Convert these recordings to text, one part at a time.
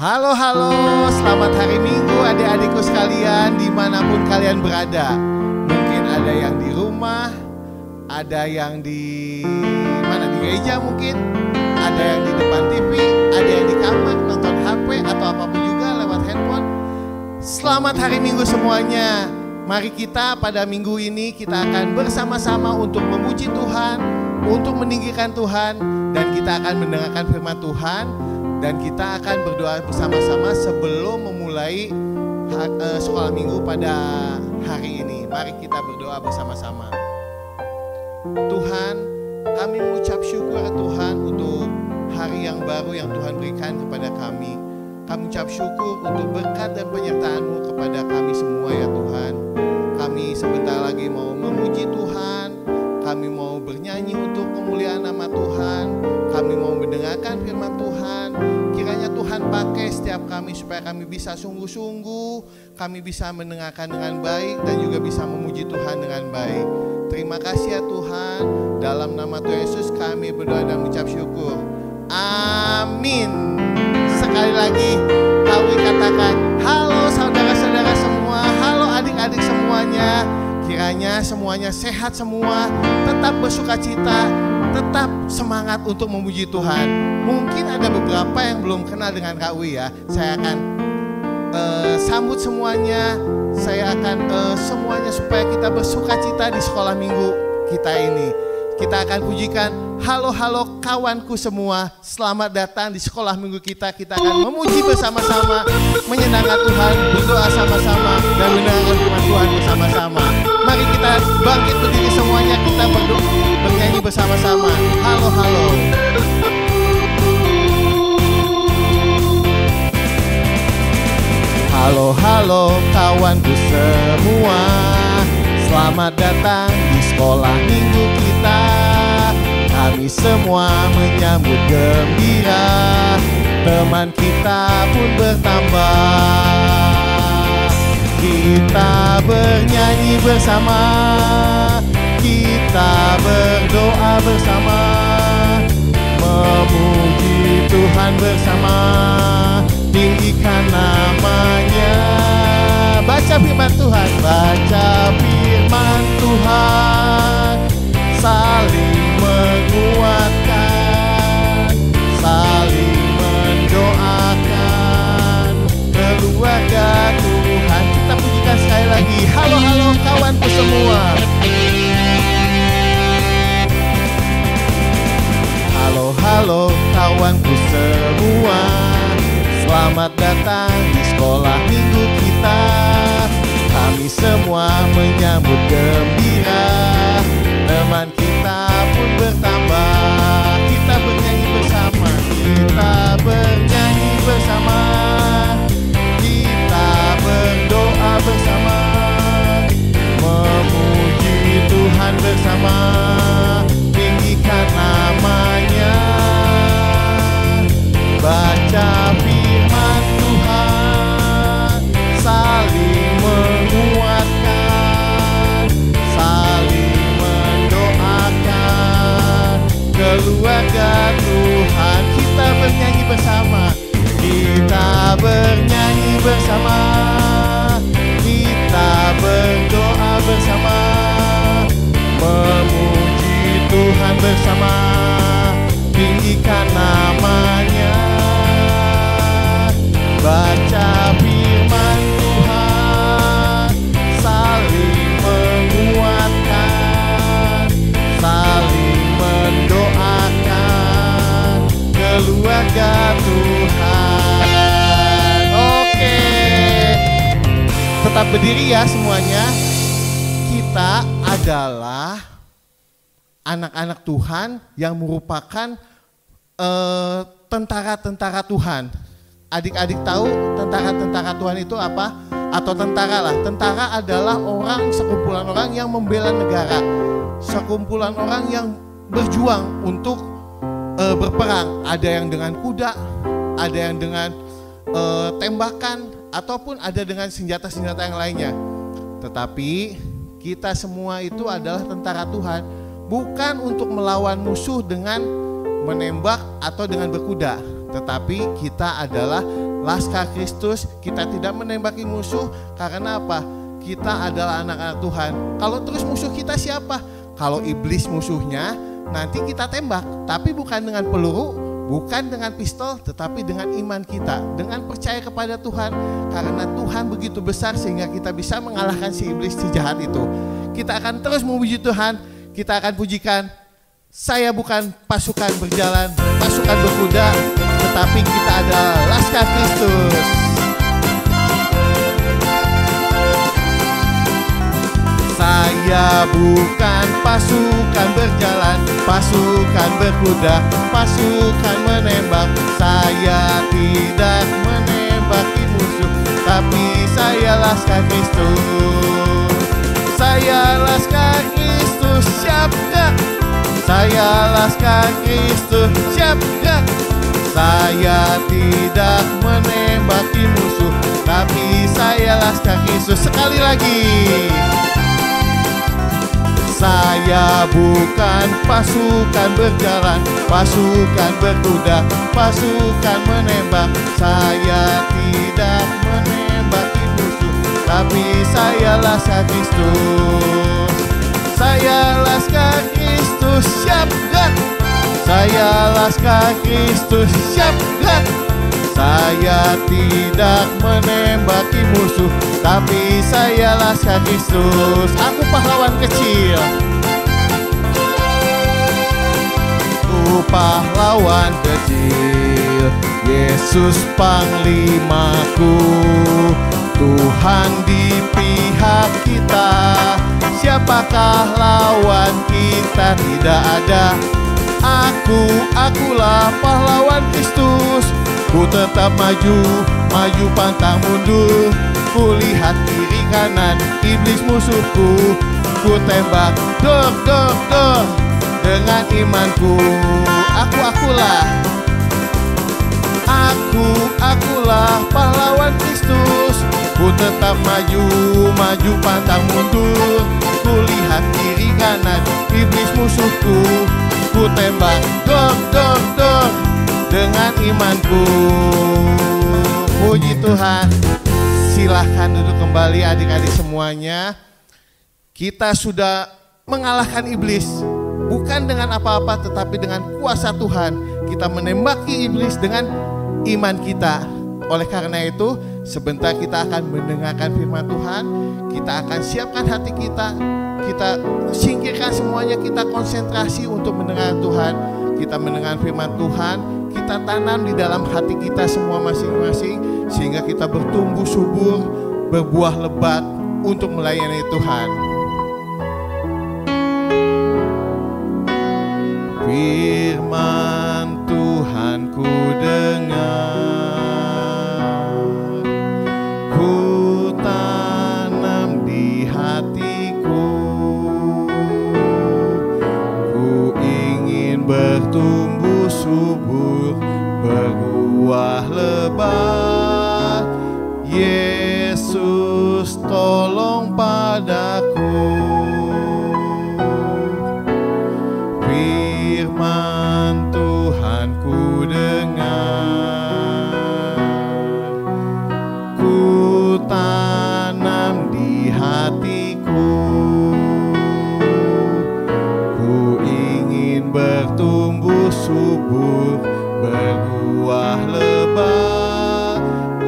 Halo, selamat hari Minggu adik-adikku sekalian dimanapun kalian berada. Mungkin ada yang di rumah, ada yang di mana, di gereja mungkin, ada yang di depan TV, ada yang di kamar nonton HP atau apapun juga lewat handphone. Selamat hari Minggu semuanya. Mari kita pada minggu ini kita akan bersama-sama untuk memuji Tuhan, untuk meninggikan Tuhan, dan kita akan mendengarkan firman Tuhan. Dan kita akan berdoa bersama-sama sebelum memulai sekolah minggu pada hari ini. Mari kita berdoa bersama-sama. Tuhan, kami mengucap syukur Tuhan untuk hari yang baru yang Tuhan berikan kepada kami. Kami mengucap syukur untuk berkat dan penyertaan-Mu kepada kami semua ya Tuhan. Kami sebentar lagi mau memuji Tuhan. Kami mau bernyanyi untuk kemuliaan nama Tuhan. Kami mau mendengarkan firman Tuhan. Kiranya Tuhan pakai setiap kami supaya kami bisa sungguh-sungguh, kami bisa mendengarkan dengan baik dan juga bisa memuji Tuhan dengan baik. Terima kasih ya Tuhan. Dalam nama Tuhan Yesus kami berdoa dan mengucap syukur. Amin. Sekali lagi kami katakan halo saudara-saudara semua, halo adik-adik semuanya. Kiranya semuanya sehat semua, tetap bersukacita, tetap semangat untuk memuji Tuhan. Mungkin ada beberapa yang belum kenal dengan Kak Wi ya. Saya akan sambut semuanya. Saya akan semuanya supaya kita bersukacita di sekolah minggu kita ini. Kita akan pujikan halo kawanku semua. Selamat datang di sekolah minggu kita. Kita akan memuji bersama-sama, menyenangkan Tuhan, berdoa sama-sama, dan mendengarkan firman Tuhan bersama-sama. Mari kita bangkit berdiri semuanya, kita berdoa, bernyanyi bersama-sama. Halo. Halo kawanku semua. Selamat datang di sekolah minggu kita. Kami semua menyambut gembira. Teman kita pun bertambah. Kita bernyanyi bersama, kita berdoa bersama, memuji Tuhan bersama, tinggikan namanya. Baca firman Tuhan, baca firman Tuhan, saling menguatkan, saling mendoakan keluarga Tuhan. Kita pujikan sekali lagi. Halo kawanku semua. Halo kawanku semua. Selamat datang di sekolah minggu kita. Kami semua menyambut gembira. Teman kita pun bertambah. Kita bernyanyi bersama. Kita bernyanyi bersama. Kita berdoa bersama. Memuji Tuhan bersama. Tinggikan namanya. Baca firman Tuhan, saling menguatkan, saling mendoakan keluarga Tuhan. Kita bernyanyi bersama, kita bernyanyi bersama, kita berdoa bersama, memuji Tuhan bersama, tinggikan namanya. Baca firman Tuhan, saling menguatkan, saling mendoakan keluarga Tuhan. Oke, tetap berdiri ya semuanya. Kita adalah anak-anak Tuhan yang merupakan tentara-tentara Tuhan. Adik-adik tahu tentara-tentara Tuhan itu apa? Atau tentara lah. Tentara adalah sekumpulan orang yang membela negara. Sekumpulan orang yang berjuang untuk berperang. Ada yang dengan kuda, ada yang dengan tembakan, ataupun ada dengan senjata-senjata yang lainnya. Tetapi kita semua itu adalah tentara Tuhan. Bukan untuk melawan musuh dengan menembak atau dengan berkuda. Tetapi kita adalah Laskar Kristus, kita tidak menembaki musuh. Karena apa? Kita adalah anak-anak Tuhan. Kalau terus musuh kita siapa? Kalau iblis musuhnya, nanti kita tembak. Tapi bukan dengan peluru, bukan dengan pistol, tetapi dengan iman kita, dengan percaya kepada Tuhan. Karena Tuhan begitu besar sehingga kita bisa mengalahkan si iblis, si jahat itu. Kita akan terus memuji Tuhan. Kita akan pujikan, saya bukan pasukan berjalan, pasukan berkuda, tetapi kita adalah Laskar Kristus. Saya bukan pasukan berjalan, pasukan berkuda, pasukan menembak. Saya tidak menembaki musuh, tapi saya Laskar Kristus. Saya Laskar Kristus, siap gak? Saya Laskar Kristus, siap gak? Saya tidak menembaki musuh, tapi saya Laskar Kristus. Sekali lagi. Saya bukan pasukan berjalan, pasukan berkuda, pasukan menembak. Saya tidak menembaki musuh, tapi saya Laskar Kristus. Saya Laskar Kristus, siap gak? Saya Laskar Kristus, siap gak? Saya tidak menembaki musuh, tapi saya Laskar Kristus. Aku pahlawan kecil, aku pahlawan kecil. Yesus panglimaku, Tuhan di pihak kita. Siapakah lawan kita? Tidak ada. Akulah pahlawan Kristus. Ku tetap maju, maju pantang mundur. Ku lihat kiri kanan, iblis musuhku. Ku tembak, dor, dor, dor. Dengan imanku, akulah pahlawan Kristus. Ku tetap maju, maju pantang mundur. Ku lihat kiri kanan, iblis musuhku. Ku tembak, dor, dor, dor. Dengan imanku. Puji Tuhan. Silahkan duduk kembali adik-adik semuanya. Kita sudah mengalahkan iblis, bukan dengan apa-apa tetapi dengan kuasa Tuhan. Kita menembaki iblis dengan iman kita. Oleh karena itu, sebentar kita akan mendengarkan firman Tuhan. Kita akan siapkan hati kita. Kita singkirkan semuanya, kita konsentrasi untuk mendengar Tuhan. Kita mendengar firman Tuhan, kita tanam di dalam hati kita semua masing-masing, sehingga kita bertumbuh subur, berbuah lebat untuk melayani Tuhan. Firman Tuhan ku dengar, ku tanam di hatiku, ku ingin bertumbuh subur, berbuah lebat. Yesus tolong padaku. Firman Tuhan ku dengar, ku tanam di hatiku, ku ingin bertumbuh subur, berbuah lebat.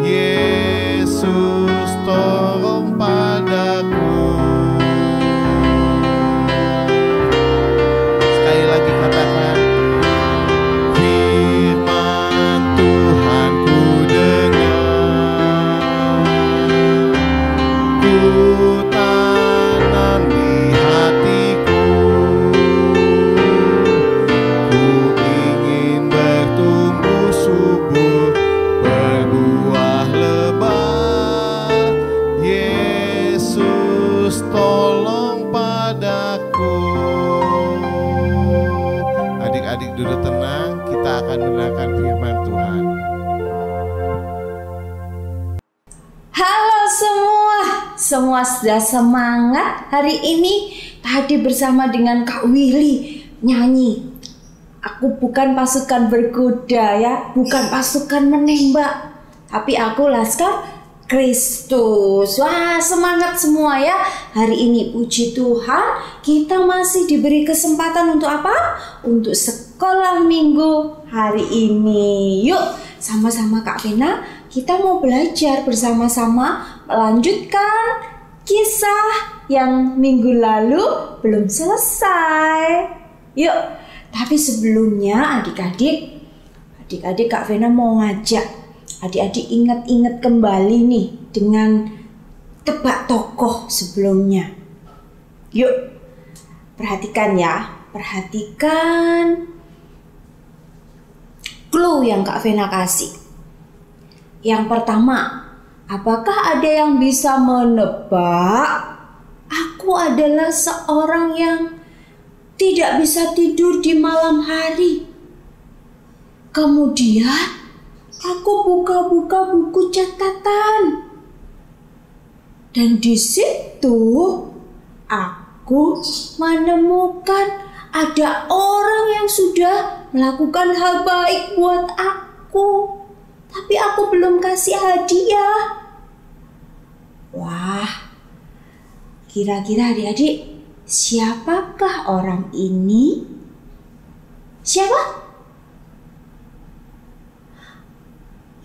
Yesus tolong padaku. Sekali lagi katakan, firman Tuhan ku dengar, ku tanam di hatiku, ku ingin bertumbuh subur, berbuah lebat. Yesus tolong padaku. Adik-adik duduk tenang, kita akan mendengarkan firman Tuhan. Halo semua sudah semangat hari ini? Tadi bersama dengan Kak Willy nyanyi, aku bukan pasukan berkuda ya, bukan pasukan menembak, tapi aku Laskar Kristus. Wah, semangat semua ya. Hari ini puji Tuhan, kita masih diberi kesempatan untuk apa? Untuk sekolah minggu hari ini. Yuk, sama-sama Kak Vena, kita mau belajar bersama-sama melanjutkan kisah yang minggu lalu belum selesai. Yuk, tapi sebelumnya adik-adik Kak Vena mau ngajak adik-adik ingat-ingat kembali nih dengan tebak tokoh sebelumnya. Yuk, perhatikan ya, perhatikan clue yang Kak Vena kasih. Yang pertama, apakah ada yang bisa menebak? Aku adalah seorang yang tidak bisa tidur di malam hari. Kemudian aku buka-buka buku catatan. Dan di situ aku menemukan ada orang yang sudah melakukan hal baik buat aku. Tapi aku belum kasih hadiah. Wah, kira-kira adik-adik, siapakah orang ini? Siapa?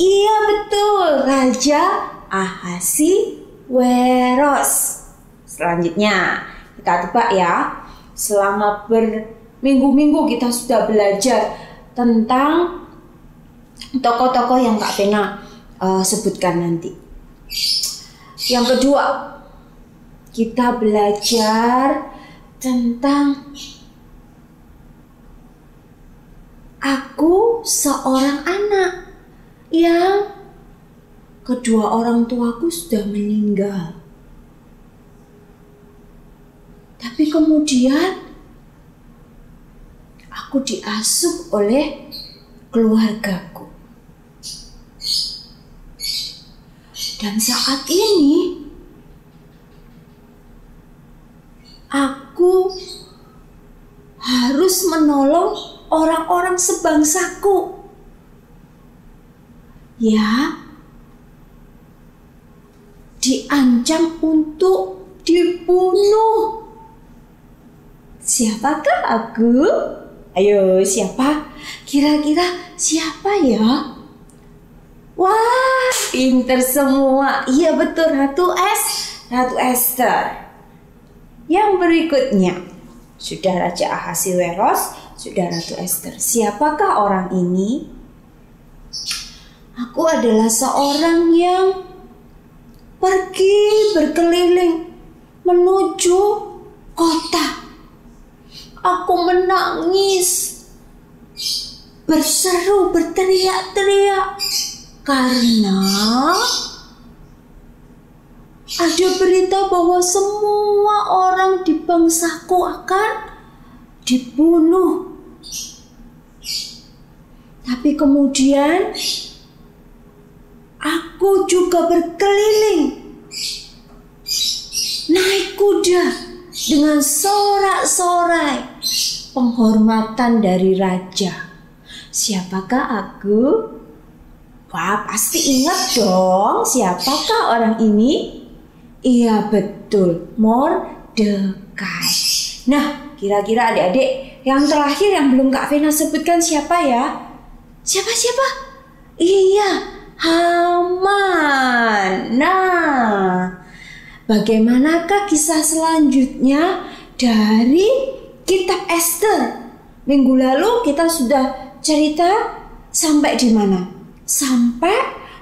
Iya betul, Raja Ahasiweros. Selanjutnya kita tebak ya. Selama berminggu-minggu kita sudah belajar tentang tokoh-tokoh yang Kak Vena sebutkan nanti. Yang kedua, kita belajar tentang aku seorang anak yang kedua orang tuaku sudah meninggal. Tapi kemudian aku diasuh oleh keluargaku. Dan saat ini aku harus menolong orang-orang sebangsaku. Ya, diancam untuk dibunuh. Siapakah aku? Ayo, siapa? Kira-kira siapa ya? Wah, pinter semua. Iya betul, Ratu Esther. Yang berikutnya, sudah Raja Ahasiweros, sudah Ratu Esther. Siapakah orang ini? Aku adalah seorang yang pergi berkeliling menuju kota. Aku menangis, berseru, berteriak-teriak karena ada berita bahwa semua orang di bangsaku akan dibunuh. Tapi kemudian aku juga berkeliling, naik kuda dengan sorak-sorai penghormatan dari raja. Siapakah aku? Wah, pasti ingat dong, siapakah orang ini? Iya betul, Mordekai. Nah, kira-kira adik-adik yang terakhir yang belum Kak Vena sebutkan siapa ya? Siapa? Iya, Haman. Nah, bagaimanakah kisah selanjutnya dari kitab Esther? Minggu lalu kita sudah cerita sampai di mana? Sampai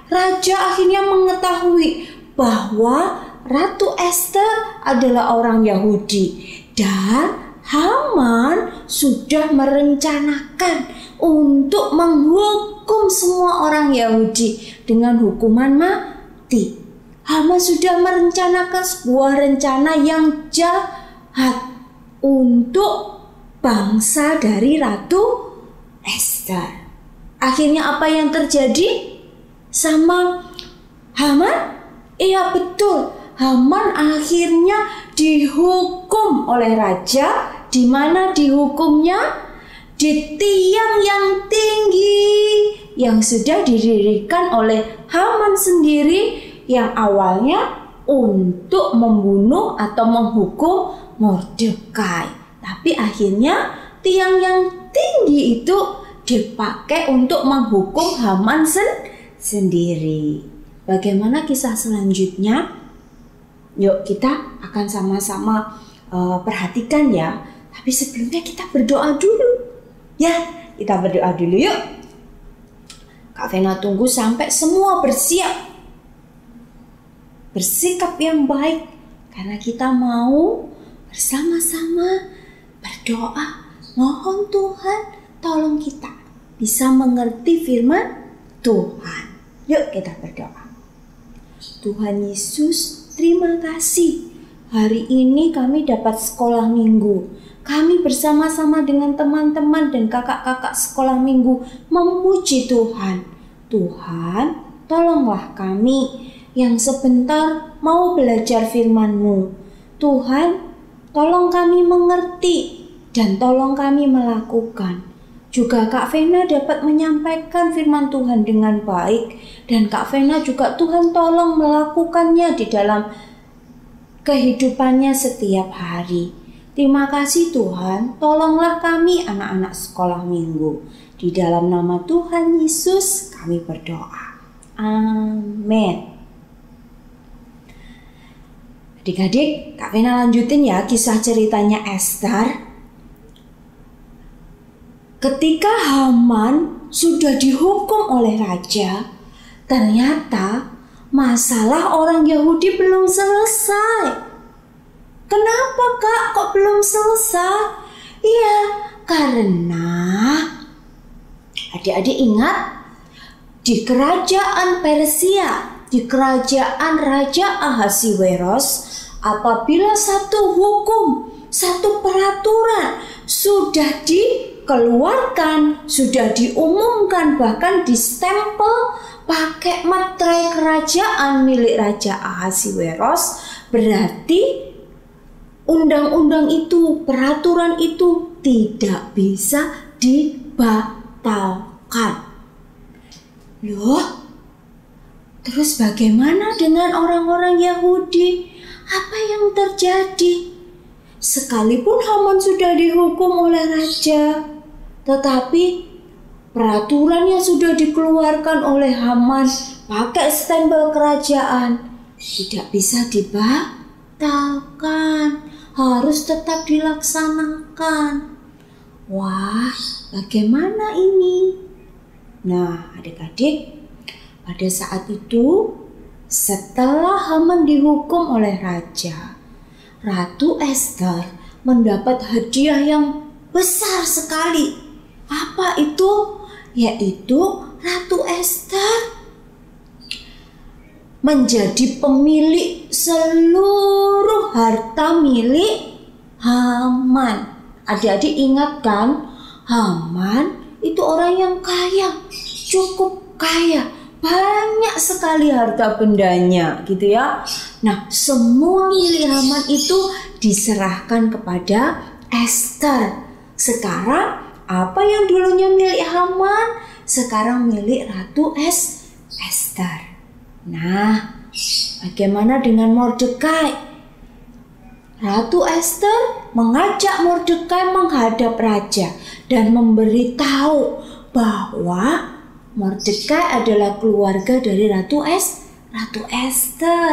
raja akhirnya mengetahui bahwa Ratu Esther adalah orang Yahudi dan Haman sudah merencanakan untuk menghukum semua orang Yahudi dengan hukuman mati. Haman sudah merencanakan sebuah rencana yang jahat untuk bangsa dari Ratu Esther. Akhirnya apa yang terjadi sama Haman? Iya betul, Haman akhirnya dihukum oleh raja. Di mana dihukumnya? Di tiang yang tinggi yang sudah didirikan oleh Haman sendiri yang awalnya untuk membunuh atau menghukum Mordekai. Tapi akhirnya tiang yang tinggi itu dipakai untuk menghukum Haman sendiri. Bagaimana kisah selanjutnya? Yuk kita akan sama-sama perhatikan ya. Tapi sebelumnya kita berdoa dulu. Ya, kita berdoa dulu yuk. Kak Vena tunggu sampai semua bersiap. Bersikap yang baik karena kita mau bersama-sama berdoa. Mohon Tuhan tolong kita bisa mengerti firman Tuhan. Yuk kita berdoa. Tuhan Yesus, terima kasih. Hari ini kami dapat sekolah minggu. Kami bersama-sama dengan teman-teman dan kakak-kakak sekolah minggu memuji Tuhan. Tuhan, tolonglah kami yang sebentar mau belajar firman-Mu. Tuhan, tolong kami mengerti dan tolong kami melakukan. Juga Kak Vena dapat menyampaikan firman Tuhan dengan baik. Dan Kak Vena juga Tuhan tolong melakukannya di dalam kehidupannya setiap hari. Terima kasih Tuhan, tolonglah kami anak-anak sekolah minggu. Di dalam nama Tuhan Yesus kami berdoa. Amin. Adik-adik, Kak Vena lanjutin ya kisah ceritanya Esther. Ketika Haman sudah dihukum oleh raja, ternyata masalah orang Yahudi belum selesai. Kenapa Kak kok belum selesai? Iya, karena adik-adik ingat di kerajaan Persia, di kerajaan Raja Ahasiweros, apabila satu hukum, satu peraturan sudah dikeluarkan, sudah diumumkan, bahkan distempel pakai meterai kerajaan milik Raja Ahasiweros, berarti undang-undang itu, peraturan itu tidak bisa dibatalkan. Loh, terus bagaimana dengan orang-orang Yahudi? Apa yang terjadi? Sekalipun Haman sudah dihukum oleh raja, tetapi peraturan yang sudah dikeluarkan oleh Haman pakai stempel kerajaan tidak bisa dibatalkan, harus tetap dilaksanakan. Wah, bagaimana ini? Nah, adik-adik, pada saat itu setelah Haman dihukum oleh raja, Ratu Esther mendapat hadiah yang besar sekali. Apa itu? Yaitu Ratu Esther menjadi pemilik seluruh harta milik Haman. Adik-adik ingat kan? Haman itu orang yang kaya, cukup kaya. Banyak sekali harta bendanya gitu ya. Nah, semua milik Haman itu diserahkan kepada Esther. Sekarang apa yang dulunya milik Haman sekarang milik Ratu Esther. Nah, bagaimana dengan Mordekai? Ratu Esther mengajak Mordekai menghadap raja dan memberitahu bahwa Mordekai adalah keluarga dari Ratu Esther.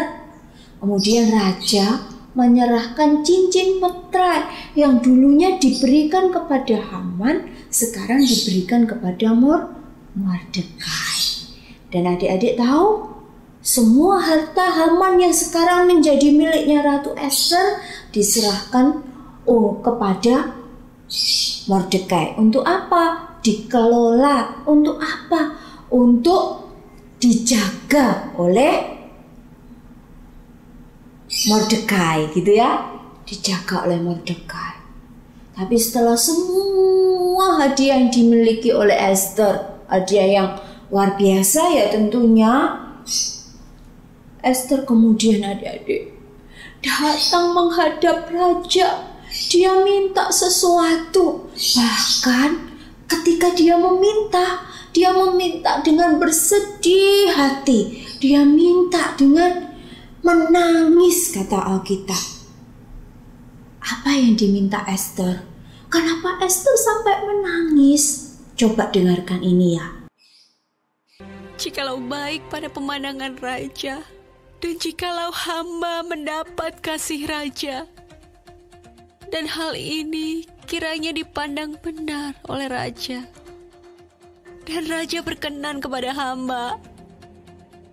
Kemudian raja menyerahkan cincin meterai yang dulunya diberikan kepada Haman, sekarang diberikan kepada Mordekai. Dan adik-adik tahu, semua harta Haman yang sekarang menjadi miliknya Ratu Esther diserahkan kepada Mordekai. Untuk apa? Dikelola. Untuk apa? Untuk dijaga oleh Mordekai gitu ya. Dijaga oleh Mordekai. Tapi setelah semua hadiah yang dimiliki oleh Esther, hadiah yang luar biasa ya tentunya, Esther kemudian adik-adik datang menghadap raja. Dia minta sesuatu. Bahkan ketika dia meminta, Dia meminta dengan bersedih hati. Dia minta dengan menangis, kata Alkitab. Apa yang diminta Ester? Kenapa Ester sampai menangis? Coba dengarkan ini ya. Jikalau baik pada pemandangan raja, dan jikalau hamba mendapat kasih raja, dan hal ini kiranya dipandang benar oleh raja, dan raja berkenan kepada hamba,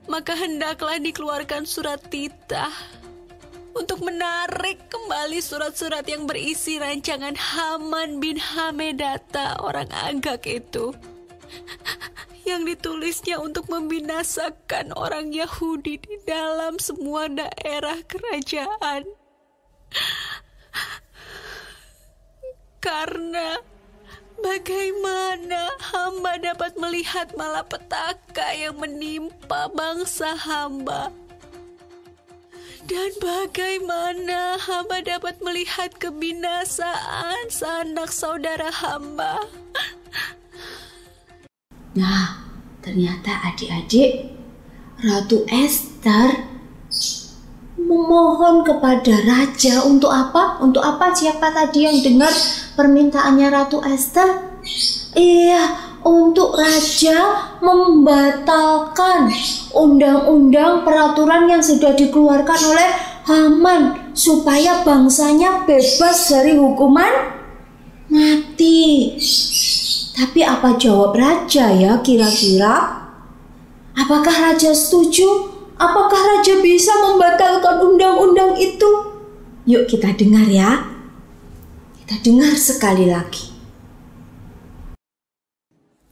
maka hendaklah dikeluarkan surat titah untuk menarik kembali surat-surat yang berisi rancangan Haman bin Hamedata orang Agag itu, yang ditulisnya untuk membinasakan orang Yahudi di dalam semua daerah kerajaan. Karena bagaimana hamba dapat melihat malapetaka yang menimpa bangsa hamba? Dan bagaimana hamba dapat melihat kebinasaan sanak saudara hamba? Nah, ternyata adik-adik, Ratu Ester memohon kepada raja untuk apa? Untuk apa? Siapa tadi yang dengar permintaannya Ratu Ester? Iya, untuk raja membatalkan undang-undang peraturan yang sudah dikeluarkan oleh Haman supaya bangsanya bebas dari hukuman mati. Tapi apa jawab raja ya kira-kira? Apakah raja setuju? Apakah raja bisa membatalkan undang-undang itu? Yuk kita dengar ya. Kita dengar sekali lagi.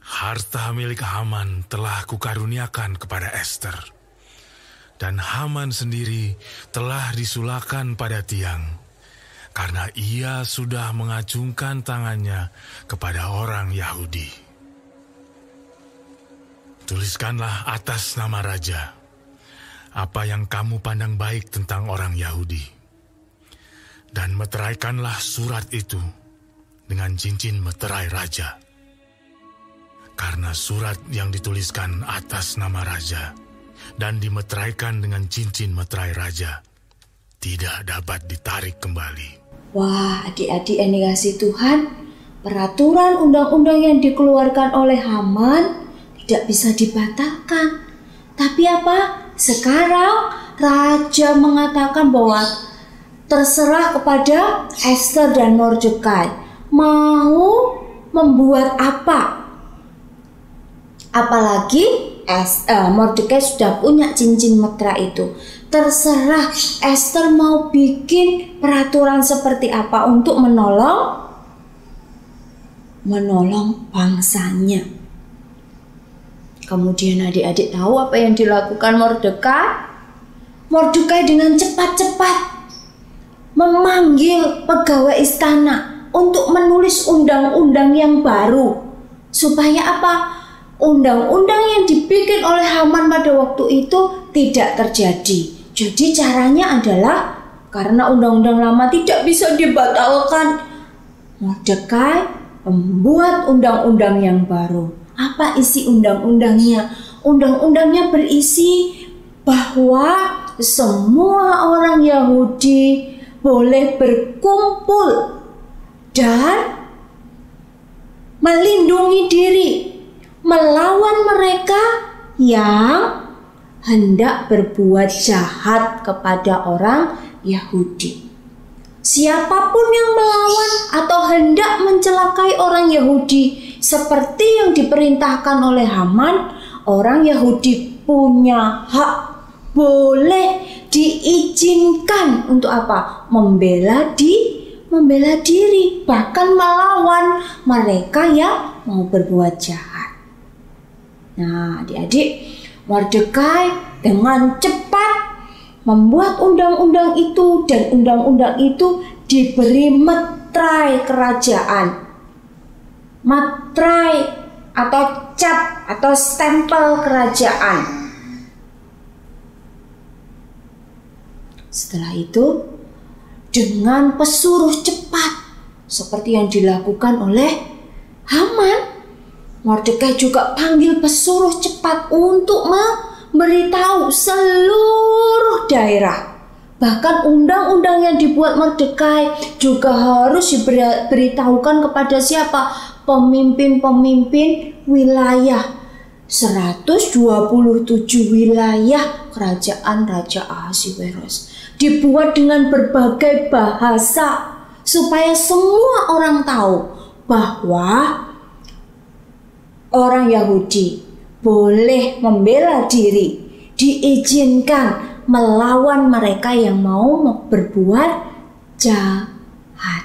Harta milik Haman telah kukaruniakan kepada Ester, dan Haman sendiri telah disulakan pada tiang, karena ia sudah mengacungkan tangannya kepada orang Yahudi. Tuliskanlah atas nama raja apa yang kamu pandang baik tentang orang Yahudi, dan meteraikanlah surat itu dengan cincin meterai raja. Karena surat yang dituliskan atas nama raja dan dimeteraikan dengan cincin meterai raja tidak dapat ditarik kembali. Wah, adik-adik yang dikasihi Tuhan, peraturan undang-undang yang dikeluarkan oleh Haman tidak bisa dibatalkan. Tapi apa? Sekarang raja mengatakan bahwa terserah kepada Ester dan Mordekai mau membuat apa. Apalagi Mordekai sudah punya cincin meterai itu. Terserah Ester mau bikin peraturan seperti apa untuk menolong bangsanya. Kemudian adik-adik tahu apa yang dilakukan Mordekai? Mordekai dengan cepat-cepat memanggil pegawai istana untuk menulis undang-undang yang baru. Supaya apa? Undang-undang yang dibikin oleh Haman pada waktu itu tidak terjadi. Jadi caranya adalah karena undang-undang lama tidak bisa dibatalkan, Mordekai membuat undang-undang yang baru. Apa isi undang-undangnya? Undang-undangnya berisi bahwa semua orang Yahudi boleh berkumpul dan melindungi diri melawan mereka yang hendak berbuat jahat kepada orang Yahudi. Siapapun yang melawan atau hendak mencelakai orang Yahudi seperti yang diperintahkan oleh Haman, orang Yahudi punya hak, boleh diizinkan untuk apa? Membela diri, bahkan melawan mereka yang mau berbuat jahat. Nah, adik-adik, Mordekai dengan cepat membuat undang-undang itu, dan undang-undang itu diberi meterai kerajaan. Meterai atau cap atau stempel kerajaan. Setelah itu, dengan pesuruh cepat seperti yang dilakukan oleh Haman, Mordekai juga panggil pesuruh cepat untuk memberitahu seluruh daerah. Bahkan undang-undang yang dibuat Mordekai juga harus diberitahukan kepada siapa? Pemimpin-pemimpin wilayah. 127 wilayah kerajaan Raja Ahasiweros. Dibuat dengan berbagai bahasa supaya semua orang tahu bahwa orang Yahudi boleh membela diri, diizinkan melawan mereka yang mau berbuat jahat.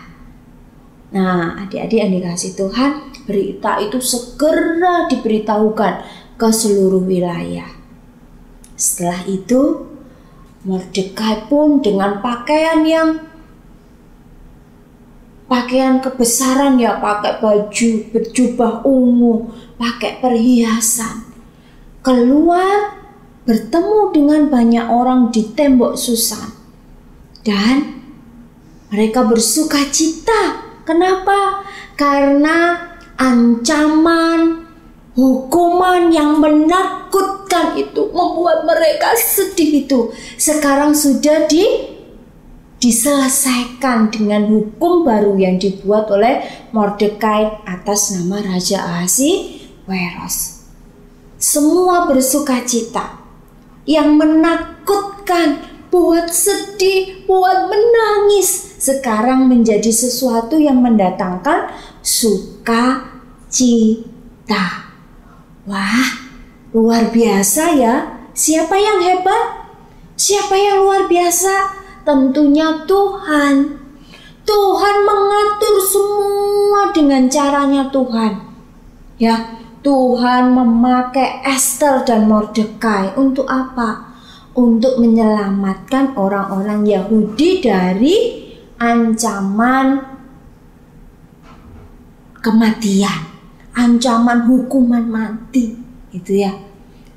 Nah, adik-adik yang dikasih Tuhan, berita itu segera diberitahukan ke seluruh wilayah. Setelah itu, Mordekai pun dengan pakaian kebesaran ya, pakai baju berjubah ungu, pakai perhiasan, keluar bertemu dengan banyak orang di tembok Susan. Dan mereka bersuka cita. Kenapa? Karena ancaman, hukuman yang menakutkan itu membuat mereka sedih itu sekarang sudah diselesaikan dengan hukum baru yang dibuat oleh Mordekai atas nama Raja Ahasiweros. Semua bersuka cita. Yang menakutkan, buat sedih, buat menangis, sekarang menjadi sesuatu yang mendatangkan sukacita. Wah, luar biasa ya. Siapa yang hebat? Siapa yang luar biasa? Tentunya Tuhan. Tuhan mengatur semua dengan caranya Tuhan. Ya, Tuhan memakai Ester dan Mordekai untuk apa? Untuk menyelamatkan orang-orang Yahudi dari ancaman kematian, ancaman hukuman mati. Itu ya.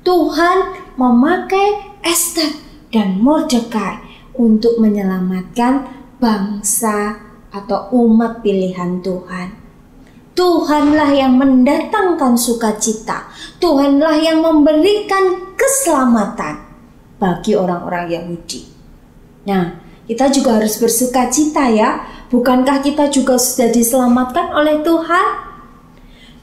Tuhan memakai Ester dan Mordekai untuk menyelamatkan bangsa atau umat pilihan Tuhan. Tuhanlah yang mendatangkan sukacita. Tuhanlah yang memberikan keselamatan bagi orang-orang Yahudi. Nah, kita juga harus bersukacita ya. Bukankah kita juga sudah diselamatkan oleh Tuhan?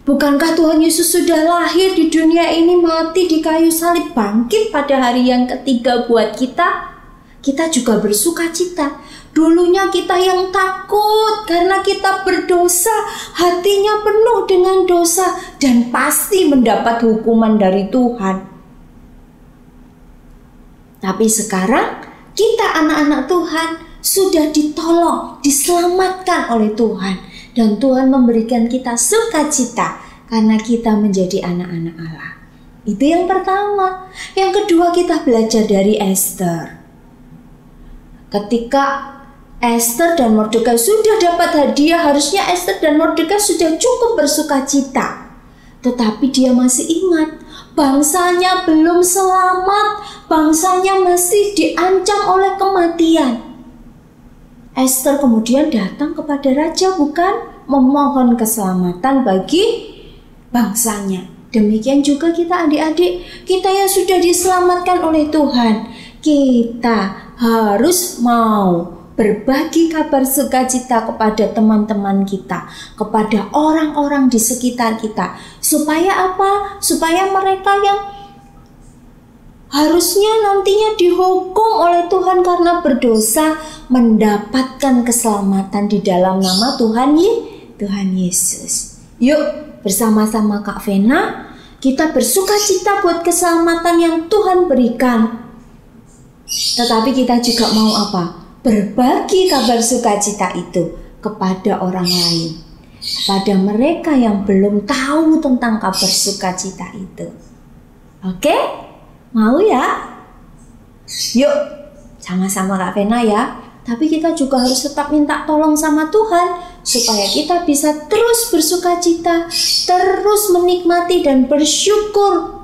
Bukankah Tuhan Yesus sudah lahir di dunia ini, mati di kayu salib, bangkit pada hari yang ketiga buat kita? Kita juga bersukacita. Dulunya kita yang takut karena kita berdosa, hatinya penuh dengan dosa dan pasti mendapat hukuman dari Tuhan. Tapi sekarang kita anak-anak Tuhan sudah ditolong, diselamatkan oleh Tuhan. Dan Tuhan memberikan kita sukacita karena kita menjadi anak-anak Allah. Itu yang pertama. Yang kedua, kita belajar dari Ester. Ketika Ester dan Mordekai sudah dapat hadiah, harusnya Ester dan Mordekai sudah cukup bersukacita. Tetapi dia masih ingat, bangsanya belum selamat, bangsanya masih diancam oleh kematian. Ester kemudian datang kepada raja, bukan memohon keselamatan bagi bangsanya. Demikian juga kita adik-adik, kita yang sudah diselamatkan oleh Tuhan, kita harus mau berbagi kabar sukacita kepada teman-teman kita, kepada orang-orang di sekitar kita. Supaya apa? Supaya mereka yang harusnya nantinya dihukum oleh Tuhan karena berdosa mendapatkan keselamatan di dalam nama Tuhan Yesus. Yuk bersama-sama Kak Vena, kita bersukacita buat keselamatan yang Tuhan berikan. Tetapi kita juga mau apa? Berbagi kabar sukacita itu kepada orang lain, kepada mereka yang belum tahu tentang kabar sukacita itu. Oke? Mau ya? Yuk, sama-sama Kak Vena ya. Tapi kita juga harus tetap minta tolong sama Tuhan supaya kita bisa terus bersukacita, terus menikmati dan bersyukur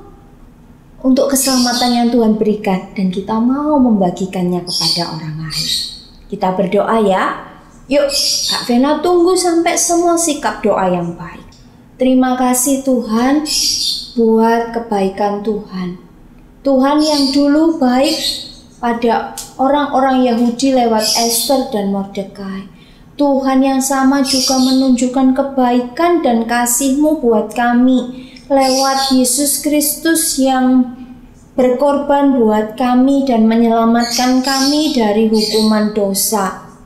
untuk keselamatan yang Tuhan berikan, dan kita mau membagikannya kepada orang lain. Kita berdoa ya. Yuk, Kak Vena tunggu sampai semua sikap doa yang baik. Terima kasih Tuhan buat kebaikan Tuhan. Tuhan yang dulu baik pada orang-orang Yahudi lewat Esther dan Mordekai. Tuhan yang sama juga menunjukkan kebaikan dan kasih-Mu buat kami lewat Yesus Kristus yang berkorban buat kami dan menyelamatkan kami dari hukuman dosa.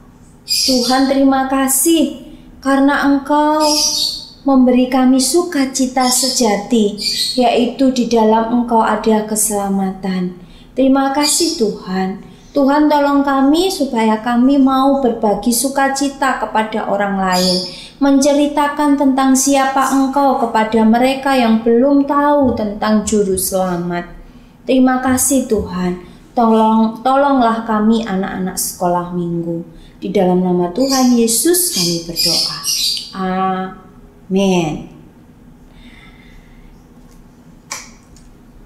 Tuhan, terima kasih karena Engkau memberi kami sukacita sejati, yaitu di dalam Engkau ada keselamatan. Terima kasih Tuhan. Tuhan, tolong kami supaya kami mau berbagi sukacita kepada orang lain, menceritakan tentang siapa Engkau kepada mereka yang belum tahu tentang Juru Selamat. Terima kasih Tuhan. Tolonglah kami anak-anak sekolah minggu. Di dalam nama Tuhan Yesus kami berdoa. Amin.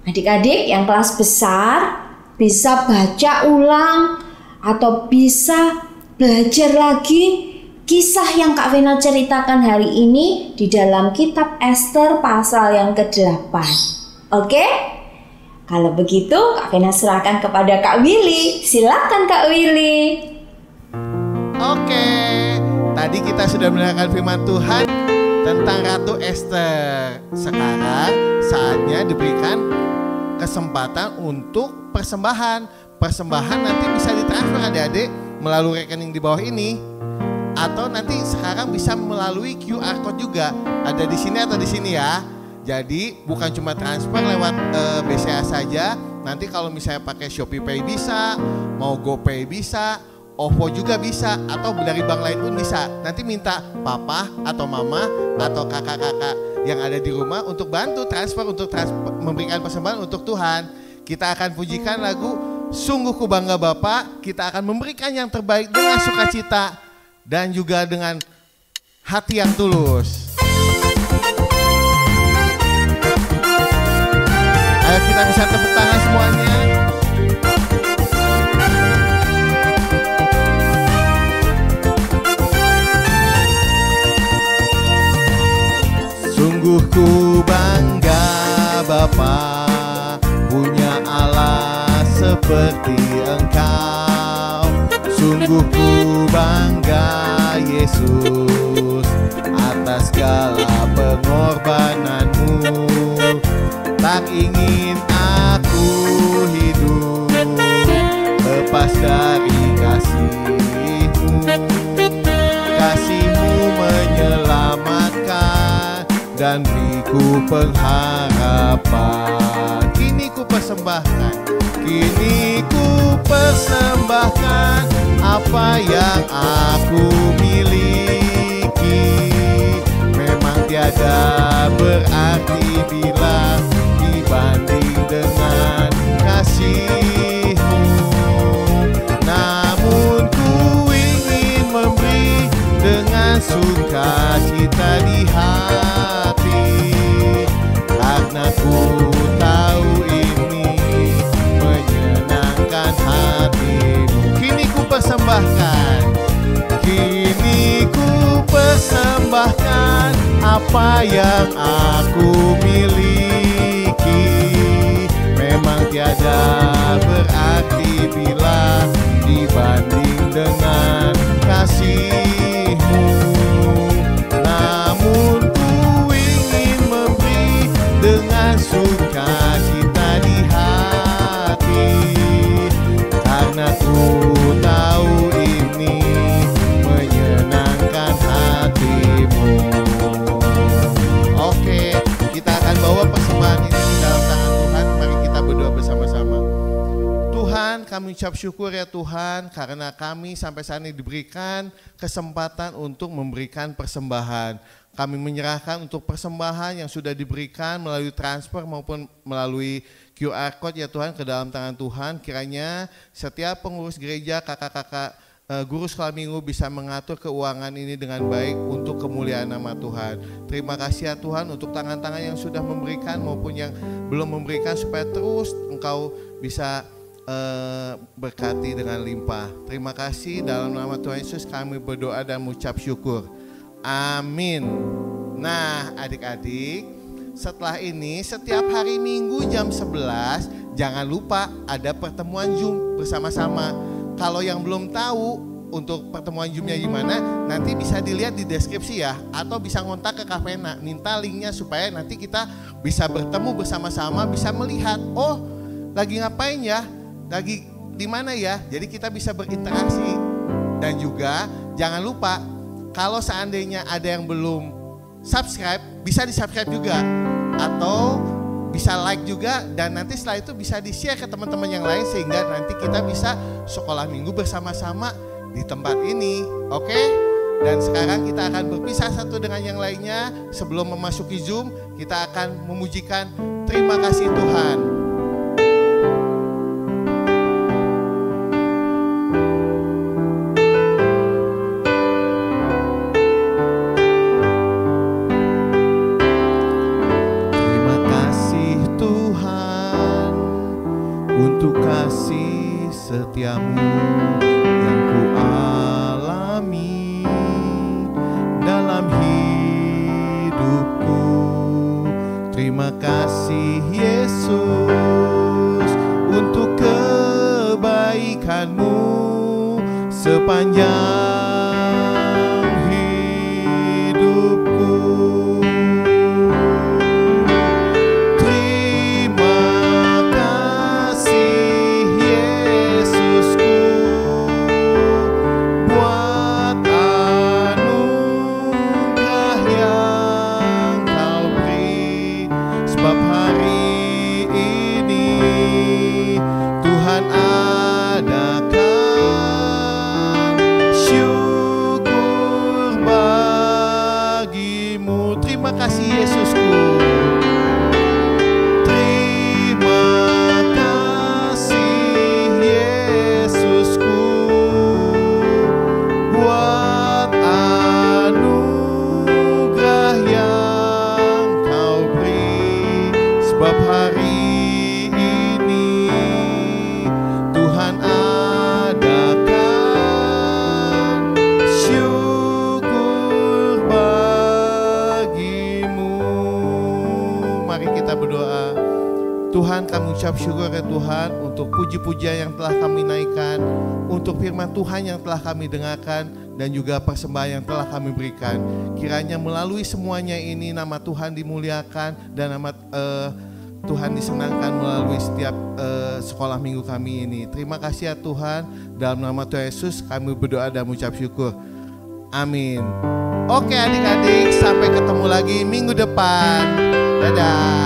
Adik-adik yang kelas besar bisa baca ulang atau bisa belajar lagi kisah yang Kak Vena ceritakan hari ini di dalam kitab Esther pasal yang ke-8. Oke? Kalau begitu Kak Vena serahkan kepada Kak Willy. Silakan Kak Willy. Oke, tadi kita sudah mendengarkan firman Tuhan tentang Ratu Esther. Sekarang saatnya diberikan kesempatan untuk persembahan. Persembahan nanti bisa ditransfer adik-adik melalui rekening di bawah ini, atau nanti sekarang bisa melalui QR code juga. Ada di sini atau di sini ya. Jadi bukan cuma transfer lewat BCA saja. Nanti kalau misalnya pakai Shopee Pay bisa, mau GoPay bisa, OVO juga bisa, atau dari bank lain pun bisa. Nanti minta papa atau mama atau kakak-kakak yang ada di rumah untuk bantu transfer, untuk memberikan persembahan untuk Tuhan. Kita akan pujikan lagu Sungguh Ku Bangga Bapa. Kita akan memberikan yang terbaik dengan sukacita dan juga dengan hati yang tulus. Ayo kita bisa tepuk tangan semuanya. Sungguh ku bangga Bapa, punya Allah seperti Engkau. Sungguh ku bangga Yesus atas segala pengorbananmu. Tak ingin aku hidup lepas dari kasih-Mu. Kasih-Mu menyelamatkan dan beriku pengharapan. Kini ku persembahkan apa yang aku miliki. Memang tiada berarti bila dibanding dengan kasih-Mu. Namun ku ingin memberi dengan sukacita di hati, karena ku tahu ini menyenangkan hati-Mu. Kini ku persembahkan apa yang aku miliki. Memang tiada berarti bila dibanding dengan kasih-Mu. Namun ku ingin memberi dengan sukacita di hati, karena ku tahu ini menyenangkan hati-Mu. Oke, kita akan bawa persembahan ini di dalam tangan Tuhan. Mari kita berdoa bersama-sama. Tuhan, kami ucap syukur ya Tuhan, karena kami sampai saat ini diberikan kesempatan untuk memberikan persembahan. Kami menyerahkan untuk persembahan yang sudah diberikan melalui transfer maupun melalui QR Code ya Tuhan ke dalam tangan Tuhan. Kiranya setiap pengurus gereja, kakak-kakak guru sekolah minggu bisa mengatur keuangan ini dengan baik untuk kemuliaan nama Tuhan. Terima kasih ya Tuhan untuk tangan-tangan yang sudah memberikan maupun yang belum memberikan, supaya terus Engkau bisa berkati dengan limpah. Terima kasih, dalam nama Tuhan Yesus kami berdoa dan mengucap syukur. Amin. Nah, adik-adik, setelah ini setiap hari Minggu jam 11 jangan lupa ada pertemuan Zoom bersama-sama. Kalau yang belum tahu untuk pertemuan Zoom-nya gimana, nanti bisa dilihat di deskripsi ya, atau bisa ngontak ke Kavena, minta linknya supaya nanti kita bisa bertemu bersama-sama, bisa melihat, oh lagi ngapain ya, lagi di mana ya, jadi kita bisa berinteraksi. Dan juga jangan lupa kalau seandainya ada yang belum subscribe, bisa di-subscribe juga atau bisa like juga, dan nanti setelah itu bisa di-share ke teman-teman yang lain sehingga nanti kita bisa sekolah minggu bersama-sama di tempat ini. Oke? Dan sekarang kita akan berpisah satu dengan yang lainnya. Sebelum memasuki Zoom, kita akan memujikan terima kasih Tuhan. Setiamu yang ku alami dalam hidupku. Terima kasih Yesus untuk kebaikan-Mu sepanjang hidupku. Tuhan, kami ucap syukur ya Tuhan untuk puji-pujian yang telah kami naikkan, untuk firman Tuhan yang telah kami dengarkan, dan juga persembahan yang telah kami berikan. Kiranya melalui semuanya ini nama Tuhan dimuliakan dan nama Tuhan disenangkan melalui setiap sekolah minggu kami ini. Terima kasih ya Tuhan, dalam nama Tuhan Yesus kami berdoa dan mengucap syukur. Amin. Oke adik-adik, sampai ketemu lagi minggu depan. Dadah.